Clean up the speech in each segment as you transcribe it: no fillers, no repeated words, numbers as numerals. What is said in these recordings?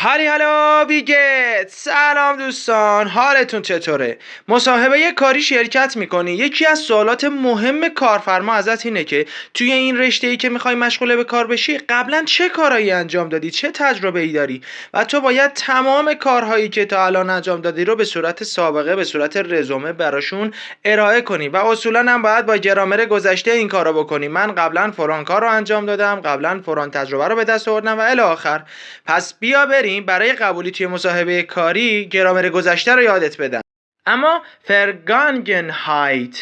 هالو ویگت. سلام دوستان، حالتون چطوره؟ مصاحبه کاری شرکت میکنی. یکی از سوالات مهم کارفرما ازت اینه که توی این رشته‌ای که میخوای مشغول به کار بشی قبلا چه کارهایی انجام دادی، چه تجربه‌ای داری و تو باید تمام کارهایی که تا الان انجام دادی رو به صورت سابقه، به صورت رزومه براشون ارائه کنی و اصولا هم باید با گرامر گذشته این کارو بکنی. من قبلا فلان کار رو انجام دادم، قبلا فلان تجربه رو به دست آوردم و الی آخر. پس بیا بریم برای قبولی توی مصاحبه کاری گرامر گذشته رو یادت بدم. اما Vergangenheit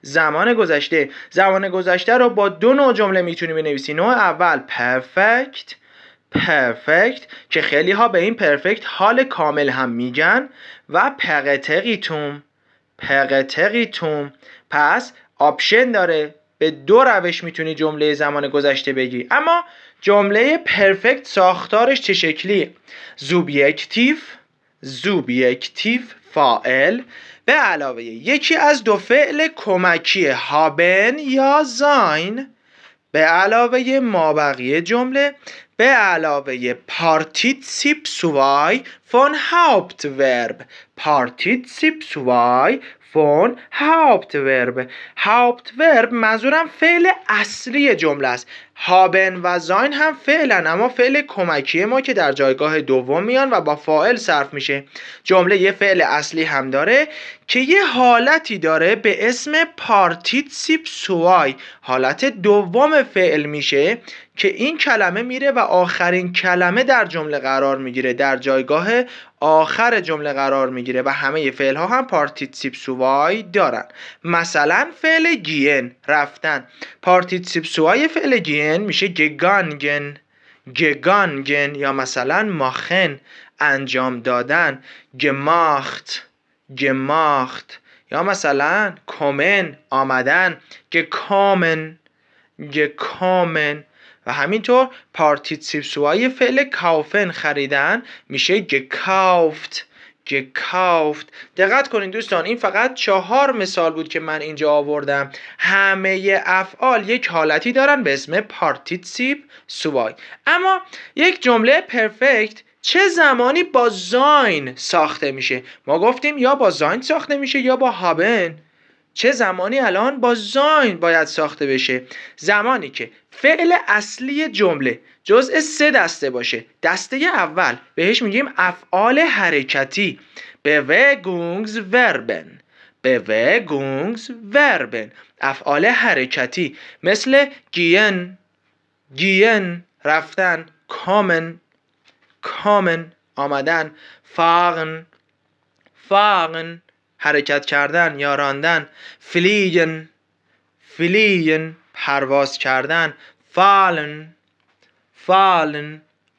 زمان گذشته رو با دو نوع جمله میتونی بنویسی. نوع اول perfect که خیلی ها به این perfect حال کامل هم میگن و پقتقیتوم. پس آپشن داره، به دو روش میتونی جمله زمان گذشته بگی. اما جمله پرفکت ساختارش چه شکلیه؟ زوبیکتیو فاعل به علاوه یکی از دو فعل کمکی هابن یا زاین به علاوه مابقی جمله به علاوه پارتیسیپ سوای فون هاوپتورب منظورم فعل اصلی جمله است. هابن و زاین هم فعلن، اما فعل کمکی ما که در جایگاه دوم میان و با فاعل صرف میشه. جمله یه فعل اصلی هم داره که یه حالتی داره به اسم پارتیسیپ سوای، حالت دوم فعل میشه که این کلمه میره و آخرین کلمه در جمله قرار میگیره، در جایگاه آخر جمله قرار میگیره و همه فعل ها هم پارتیسیپ سوای دارن. مثلا فعل گین رفتن، پارتیسیپ سوای فعل گین میشه گگانگن یا مثلا ماخن انجام دادن، گماخت یا مثلا کومن آمدن، گکامن و همینطور پارتیسیپ سوای فعل کاوفن خریدن میشه گکاوفت. دقت کنین دوستان، این فقط 4 مثال بود که من اینجا آوردم. همه افعال یک حالتی دارن به اسم پارتیسیپ سوای. اما یک جمله پرفکت چه زمانی با زاین ساخته میشه؟ ما گفتیم یا با زاین ساخته میشه یا با هابن. چه زمانی الان با زاین باید ساخته بشه؟ زمانی که فعل اصلی جمله جزء 3 دسته باشه. دسته اول بهش میگیم افعال حرکتی، Bewegungsverben، افعال حرکتی مثل گین رفتن، kommen آمدن، fahren حرکت کردن یا راندن، fliegen پرواز کردن، fallen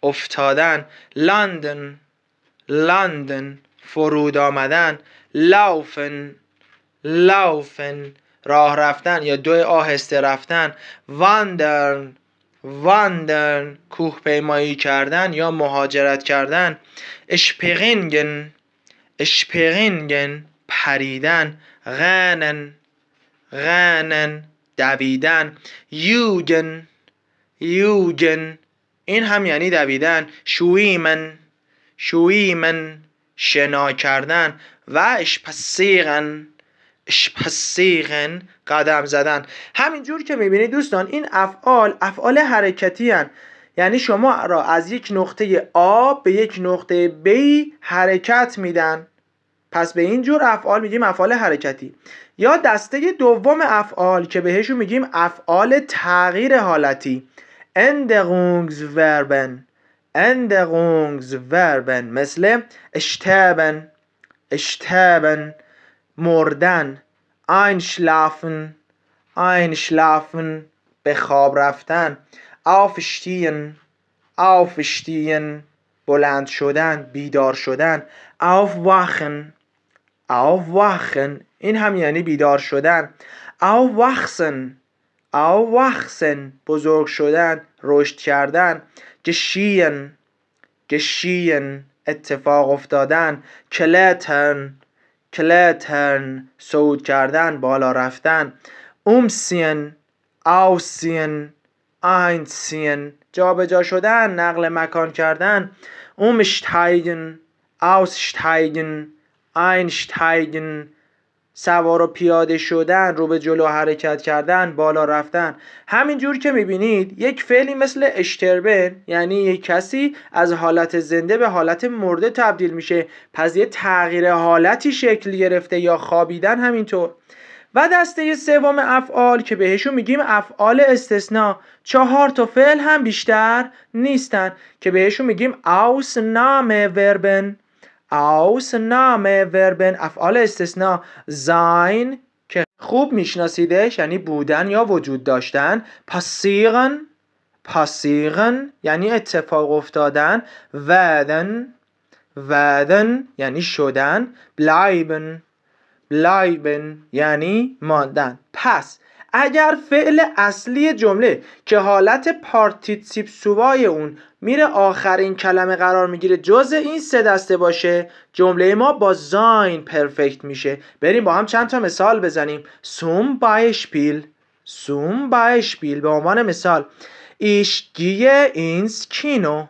افتادن، landen فرود آمدن، laufen راه رفتن یا دو آهسته رفتن، wandern کوه پیمایی کردن یا مهاجرت کردن، springen پریدن، rennen دویدن، jugend این هم یعنی دویدن، schwimmen شنا کردن و spazieren قدم زدن. همینجور که میبینید دوستان این افعال حرکتی هن. یعنی شما را از یک نقطه A به یک نقطه B حرکت میدن. پس به این جور افعال میگیم افعال حرکتی. یا دسته دوم افعال که بهشون میگیم افعال تغییر حالتی، Änderungsverben مثل sterben مردن، einschlafen به خواب رفتن، aufstehen بلند شدن، بیدار شدن، aufwachen این هم یعنی بیدار شدن، aufwachsen بزرگ شدن، رشد کردن، geschehen اتفاق افتادن، klettern صعود کردن، بالا رفتن، umziehen einziehen جابجا شدن، نقل مکان کردن. umsteigen، aussteigen، einsteigen، سوار و پیاده شدن، رو به جلو حرکت کردن، بالا رفتن. همینجور که میبینید یک فعلی مثل اشتربن، یعنی یک کسی از حالت زنده به حالت مرده تبدیل میشه، پس یه تغییر حالتی شکل گرفته، یا خوابیدن همینطور. و دسته سوم افعال که بهشون میگیم افعال استثناء، 4 تا فعل هم بیشتر نیستن که بهشون میگیم Ausnahmeverben. Ausnahmeverben، افعال استثناء. sein که خوب میشناسیدش، یعنی بودن یا وجود داشتن. passieren یعنی اتفاق افتادن. werden یعنی شدن. bleiben یعنی ماندن. پس اگر فعل اصلی جمله که حالت پارتیسیپ سوای اون میره آخرین کلمه قرار میگیره جزء این 3 دسته باشه، جمله ما با زاین پرفکت میشه. بریم با هم چند تا مثال بزنیم. zum Beispiel به عنوان مثال. ich gehe ins Kino.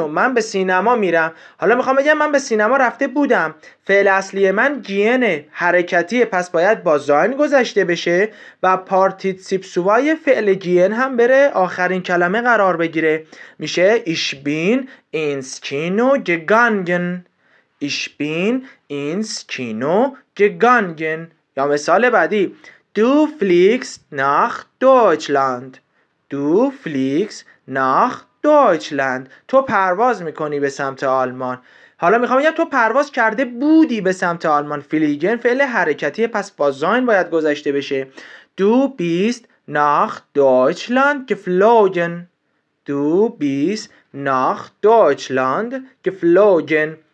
من به سینما میرم. حالا میخوام بگم من به سینما رفته بودم. فعل اصلی من گینه، حرکتیه، پس باید با زاین گذشته بشه و پارتیسیپ سوای فعل گین هم بره آخرین کلمه قرار بگیره. میشه ich bin ins Kino gegangen. یا مثال بعدی. du fliegst nach Deutschland. تو پرواز میکنی به سمت آلمان. حالا میخوام بگم تو پرواز کرده بودی به سمت آلمان. فلیگن فعل حرکتیه، پس با زاین باید گذشته بشه. du bist nach Deutschland geflogen.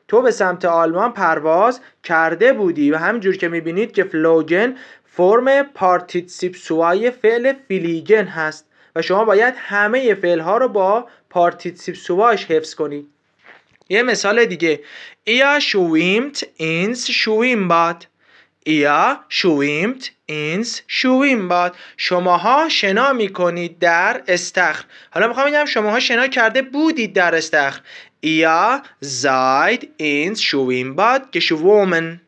تو به سمت آلمان پرواز کرده بودی. و همینجور که میبینید که geflogen فرم پارتیسیپ سوای فعل فلیگن هست و شما باید همه فعل ها رو با پارتیسیپ سواش حفظ کنید. یه مثال دیگه. ihr schwimmt ins Schwimmbad. شماها شنا میکنید در استخر. حالا میخوام بگم شماها شنا کرده بودید در استخر. ihr seid ins Schwimmbad geschwommen.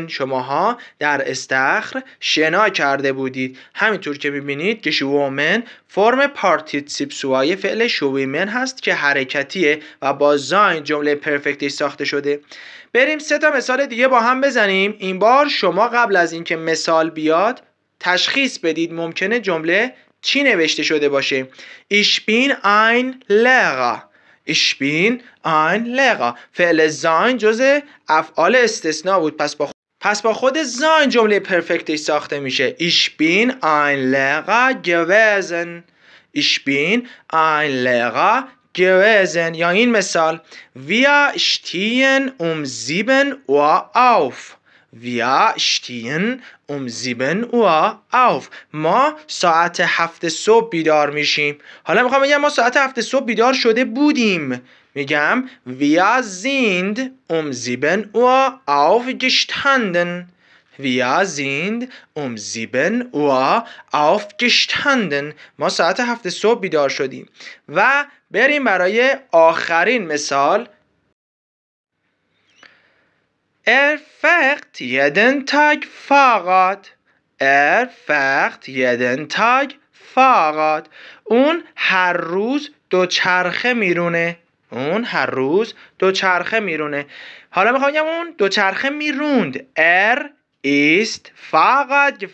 شماها در استخر شنا کرده بودید. همینطور که میبینید geschwommen فرم پارتیسیپ سوای فعل شویمن هست که حرکتیه و با زاین جمله پرفکتش ساخته شده. بریم 3 تا مثال دیگه با هم بزنیم. این بار شما قبل از اینکه مثال بیاد تشخیص بدید ممکنه جمله چی نوشته شده باشه. ich bin ein Lehrer. فعل زاین جزء افعال استثناء بود، پس با خود زاین جمله پرفکتش ساخته میشه. ich bin ein Lehrer gewesen. یا این مثال. wir stehen um 7 Uhr auf. ما ساعت 7 صبح بیدار میشیم. حالا میخوام بگم ما ساعت 7 صبح بیدار شده بودیم. میگم wir sind um 7 Uhr aufgestanden. ما ساعت 7 صبح بیدار شدیم. و بریم برای آخرین مثال. Er fährt jeden Tag Fahrrad. اون هر روز دوچرخه میرونه. حالا میخوام بگم اون دوچرخه میروند. Er ist Fahrrad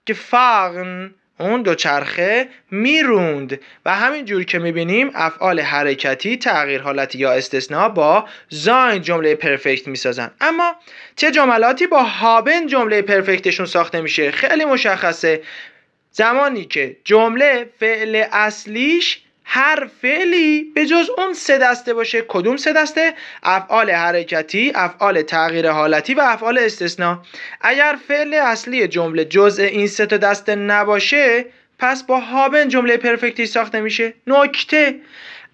gefahren. اون دوچرخه میروند. و همین جور که میبینیم افعال حرکتی، تغییر حالتی یا استثناء با زاین جمله پرفکت میسازن. اما چه جملاتی با هابن جمله پرفکتشون ساخته میشه؟ خیلی مشخصه. زمانی که جمله فعل اصلیش هر فعلی به جز اون 3 دسته باشه. کدوم 3 دسته؟ افعال حرکتی، افعال تغییر حالتی و افعال استثناء. اگر فعل اصلی جمله جزء این 3 تا دسته نباشه پس با هابن جمله پرفکتی ساخته میشه. نکته: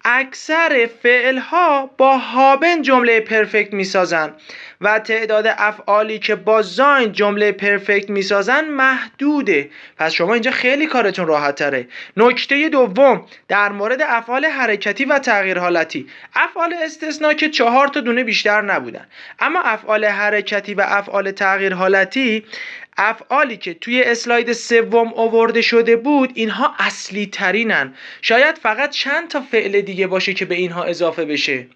اکثر فعل ها با هابن جمله پرفکت میسازن و تعداد افعالی که با زاین جمله پرفکت میسازن محدوده. پس شما اینجا خیلی کارتون راحت تره. نکته دوم در مورد افعال حرکتی و تغییر حالتی. افعال استثناء که 4 تا دونه بیشتر نبودن، اما افعال حرکتی و افعال تغییر حالتی، افعالی که توی اسلاید سوم آورده شده بود، اینها اصلی ترینن. شاید فقط چند تا فعل دیگه باشه که به اینها اضافه بشه،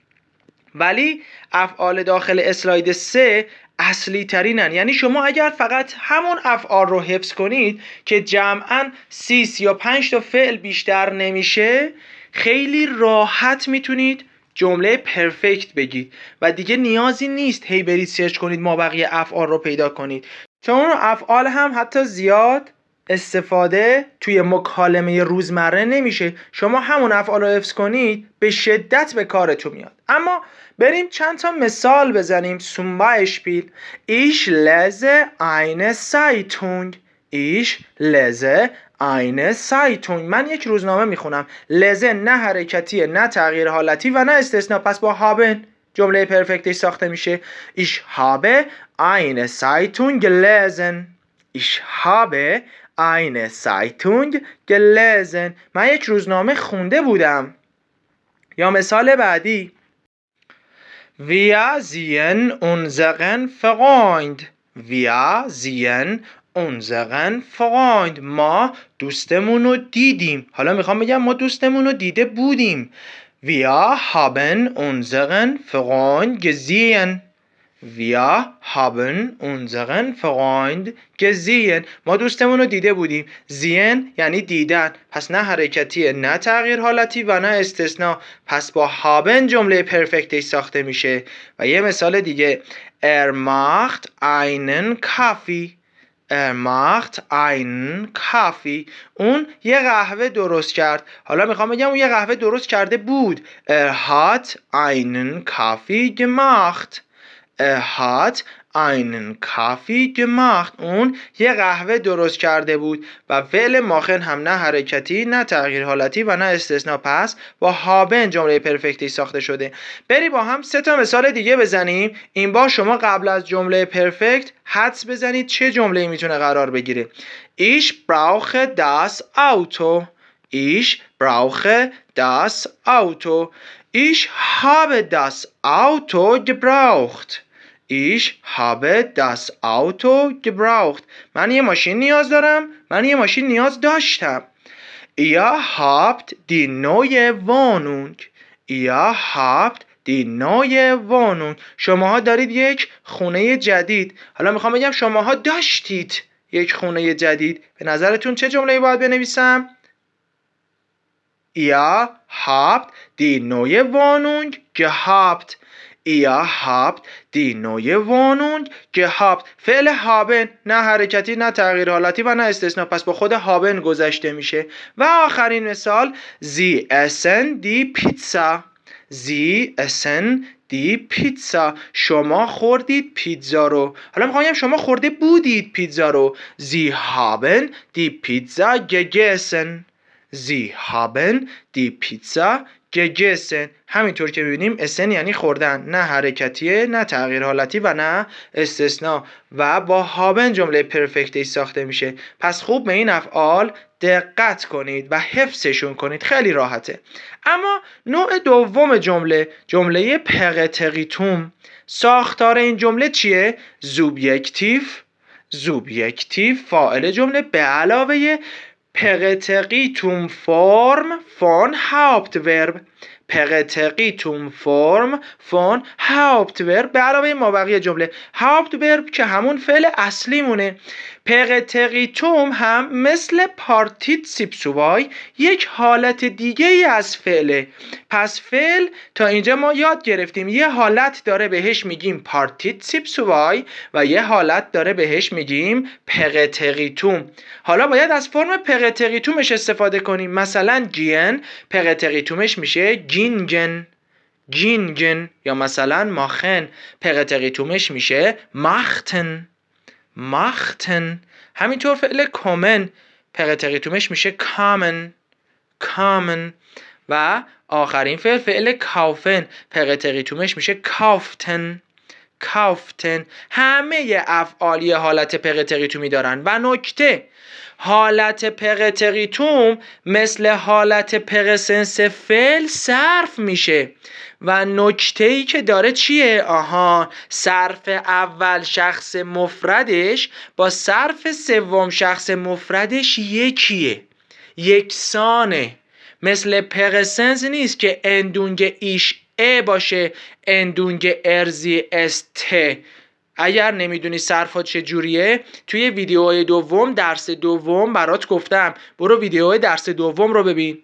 ولی افعال داخل اسلاید 3 اصلی ترینن. یعنی شما اگر فقط همون افعال رو حفظ کنید که جمعاً 30 یا 5 تا فعل بیشتر نمیشه، خیلی راحت میتونید جمله پرفکت بگید و دیگه نیازی نیست هی برید سرچ کنید ما بقیه افعال رو پیدا کنید، چون اون افعال هم حتی زیاد استفاده توی مکالمه روزمره نمیشه. شما همون افعال رو حفظ کنید به شدت به کارتون میاد. اما بریم چند تا مثال بزنیم. Zum Beispiel Ich lese eine Zeitung. Ich lese eine Zeitung. من یک روزنامه میخونم. لزه نه حرکتیه، نه تغییر حالتی و نه استثناء، پس با haben جمله پرفکتش ساخته میشه. Ich habe eine Zeitung gelesen. Ich habe eine Zeitung gelesen. من یک روزنامه خونده بودم. یا مثال بعدی Wir sehen unseren Freund. Wir sehen unseren Freund. ما دوستمون رو دیدیم. حالا میخوام بگم ما دوستمون رو دیده بودیم. Wir haben unseren Freund gesehen. Wir haben unseren Freund gesehen. ما دوستمون رو دیده بودیم. sehen یعنی دیدن، پس نه حرکتیه، نه تغییر حالتی و نه استثناء، پس با haben جمله پرفکتش ساخته میشه. و یه مثال دیگه Er macht einen Kaffee. Er macht einen Kaffee. اون یه قهوه درست کرد. حالا میخوام بگم اون یه قهوه درست کرده بود. Er hat einen Kaffee gemacht. Er hat einen Kaffee gemacht. اون یه قهوه درست کرده بود و فعل ماخن هم نه حرکتی، نه تغییر حالتی و نه استثناء، پس با haben جمله پرفکتی ساخته شده. بری با هم 3 تا مثال دیگه بزنیم. این بار شما قبل از جمله پرفکت حدس بزنید چه جمله‌ای میتونه قرار بگیره. Ich brauche das Auto. Ich brauche das Auto. Ich habe das Auto gebraucht. Ich habe das Auto gebraucht. من یه ماشین نیاز دارم. من یه ماشین نیاز داشتم. Ihr habt die neue Wohnung. Ihr habt die neue Wohnung. شماها دارید یک خونه جدید. حالا میخوام بگم شماها داشتید یک خونه جدید. به نظرتون چه جمله‌ای باید بنویسم؟ Ihr habt die neue Wohnung gehabt. Ihr habt die neue Wohnung gehabt. فعل haben نه حرکتی، نه تغییر حالتی و نه استثناء، پس با خود haben گذشته میشه. و آخرین مثال Sie essen die Pizza. Sie essen die Pizza. شما خوردید پیتزا رو. حالا میخوام بگم شما خورده بودید پیتزا رو. Sie haben die Pizza gegessen. Sie haben die Pizza gegessen. همینطور که ببینیم اسن یعنی خوردن، نه حرکتیه، نه تغییر حالتی و نه استثناء و با haben جمله پرفکتی ساخته میشه. پس خوب به این افعال دقت کنید و حفظشون کنید، خیلی راحته. اما نوع دوم جمله پرتقیتوم. ساختار این جمله چیه؟ زوبیکتیو فاعل جمله به علاوه Präteritum Form von Hauptverb. Präteritum Form von Hauptverb به علاوه مابقی جمله. Hauptverb که همون فعل اصلی مونه. پرتقیتوم هم مثل پارتیسیپ سوای یک حالت دیگه ای از فعله. پس فعل تا اینجا ما یاد گرفتیم یه حالت داره بهش میگیم پارتیسیپ سوای و یه حالت داره بهش میگیم پرتقیتوم. حالا باید از فرم پرتقیتومش استفاده کنیم. مثلا گین پرتقیتومش میشه گینگن. یا مثلا ماخن پرتقیتومش میشه ماختن. همینطور فعل کومن پرتقیتومش میشه کامن. و آخرین فعل کاوفن پرتقیتومش میشه کافتن. همه افعال یه حالت پرتریتومی دارن. و نکته، حالت پرتریتوم مثل حالت پرسنس فعل صرف میشه و نکته‌ای که داره چیه؟ صرف اول شخص مفردش با صرف سوم شخص مفردش یکیه، یکسانه. مثل پرسنس نیست که اندونگ ایش ا باشه، اندونگ ارزی است. اگر نمیدونی صرفات چجوریه، توی ویدیوهای دوم درس دوم برات گفتم، برو ویدیوهای درس دوم رو ببین.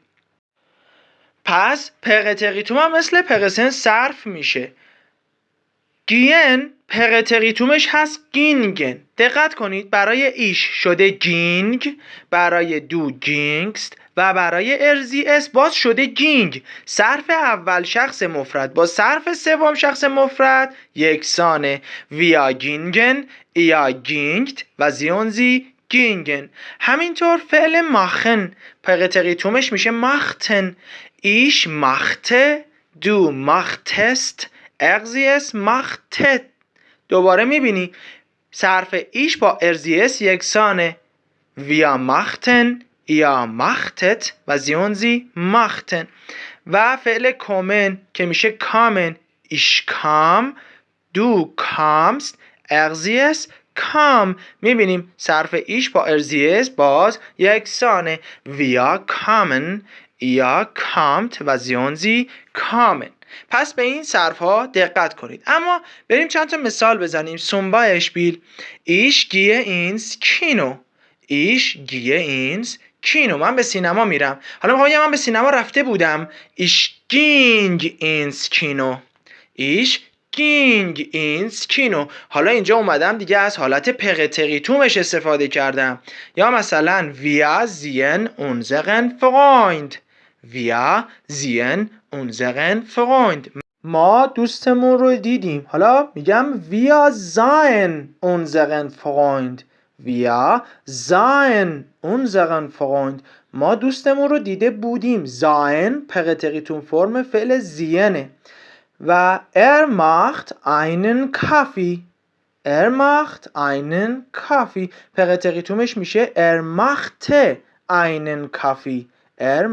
پس پرتریتوم هم مثل پرسنس صرف میشه. گین پرتریتومش هست گینگن. دقت کنید، برای ایش شده گینگ، برای دو گینگست و برای ارزی اس باز شده گینگ. صرف اول شخص مفرد با صرف سوم شخص مفرد یکسانه. ویا گینگن، ایا گینگت و زیونزی گینگن. همینطور فعل ماخن پرتریتومش میشه ماختن. ایش ماخته، دو ماختست، ارزیس ماختت. دوباره میبینی صرف ایش با ارزیس یکسانه. ویا ماختن، یا ماختت و زیونزی ماختن. و فعل کومن که میشه کامن، ایش کام، دو کامست، ارزیس کام. میبینیم صرف ایش با ارزیس باز یکسانه. ویا کامن، یا کامت و زیونزی کامن. پس به این صرف ها دقت کنید. اما بریم چند تا مثال بزنیم. سومبا اشبیل، ایش گیه اینس کینو، ایش گیه اینس کینو. من به سینما میرم. حالا میخوام من به سینما رفته بودم. ایش گینگ اینس کینو، ایش گینگ اینس کینو. حالا اینجا اومدم دیگه از حالت پرتریتومش استفاده کردم. یا مثلا ویا زین اونزرن فرویند، ویا زین اونزرن فرویند. ما دوستمون رو دیدیم. حالا میگم ویا زاین اونزرن فرویند، ویا زاین اونزرن فرویند. ما دوستمون رو دیده بودیم. زاین پرتریتوم فرم فعل زینه. و macht einen Kaffee، macht einen Kaffee پرتریتومش میشه machte einen Kaffee،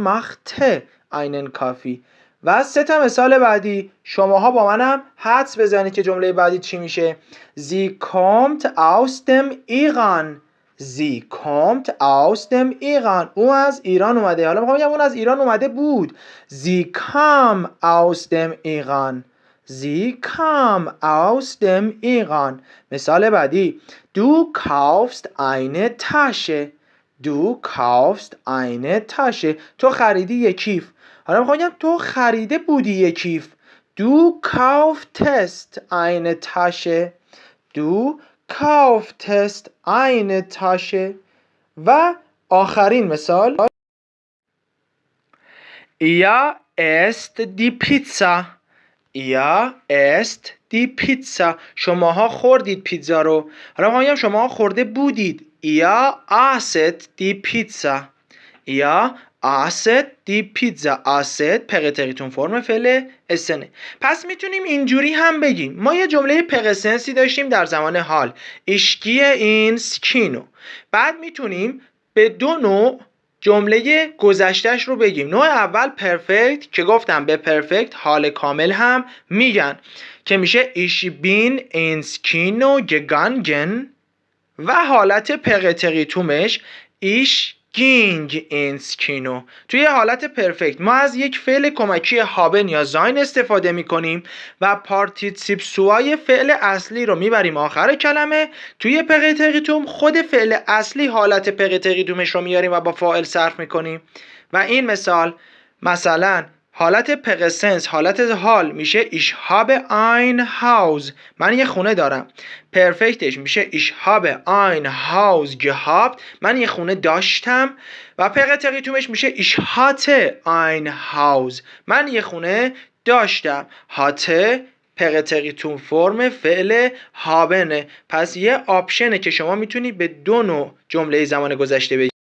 machte einen Kaffee. و سه تا مثال بعدی شماها با منم حدس بزنید که جمله بعدی چی میشه. Sie kommt aus dem Iran، Sie kommt aus dem Iran. او از ایران اومده. حالا میخوام بگم اون از ایران اومده بود. Sie kam aus dem Iran، Sie kam aus dem Iran. مثال بعدی Du kaufst eine Tasche، Du kaufst eine Tasche. تو خریدی یک کیف. حالا میخوام بگم تو خریده بودی یک کیف. Du kauftest eine Tasche، Du kauftest eine Tasche. و آخرین مثال Ihr esst die Pizza، Ihr esst die Pizza. شماها خوردید پیتزا رو. حالا میخوام بگم شماها خورده بودید. Ihr asset die Pizza، Ihr asset die Pizza. asset پرتریتوم فرم فعل اسنه. پس میتونیم اینجوری هم بگیم. ما یه جمله پرسنسی داشتیم در زمان حال، اشگیه این سکینو. بعد میتونیم به دو نوع جمله گذشتهش رو بگیم. نوع اول پرفکت که گفتم به پرفکت حال کامل هم میگن که میشه ایش بین اینس کینو گگانگن. و حالت پرتریتومش ایش گینگ اینس کینو. توی حالت پرفکت ما از یک فعل کمکی هابن یا زاین استفاده میکنیم و پارتیسیپ سوای فعل اصلی رو میبریم آخر کلمه. توی پرتریتوم خود فعل اصلی حالت پرتریتومش رو میاریم و با فاعل صرف میکنیم. و این مثلا حالت پرسنس، حالت حال میشه ich habe ein Haus، من یه خونه دارم. پرفکتش میشه ich habe ein Haus gehabt، من یه خونه داشتم. و پرتریتومش میشه ich hatte ein Haus، من یه خونه داشتم. hatte پرتریتوم فرم فعل هابنه. پس یه آپشنه که شما میتونی به دو نوع جمله زمان گذشته بگید.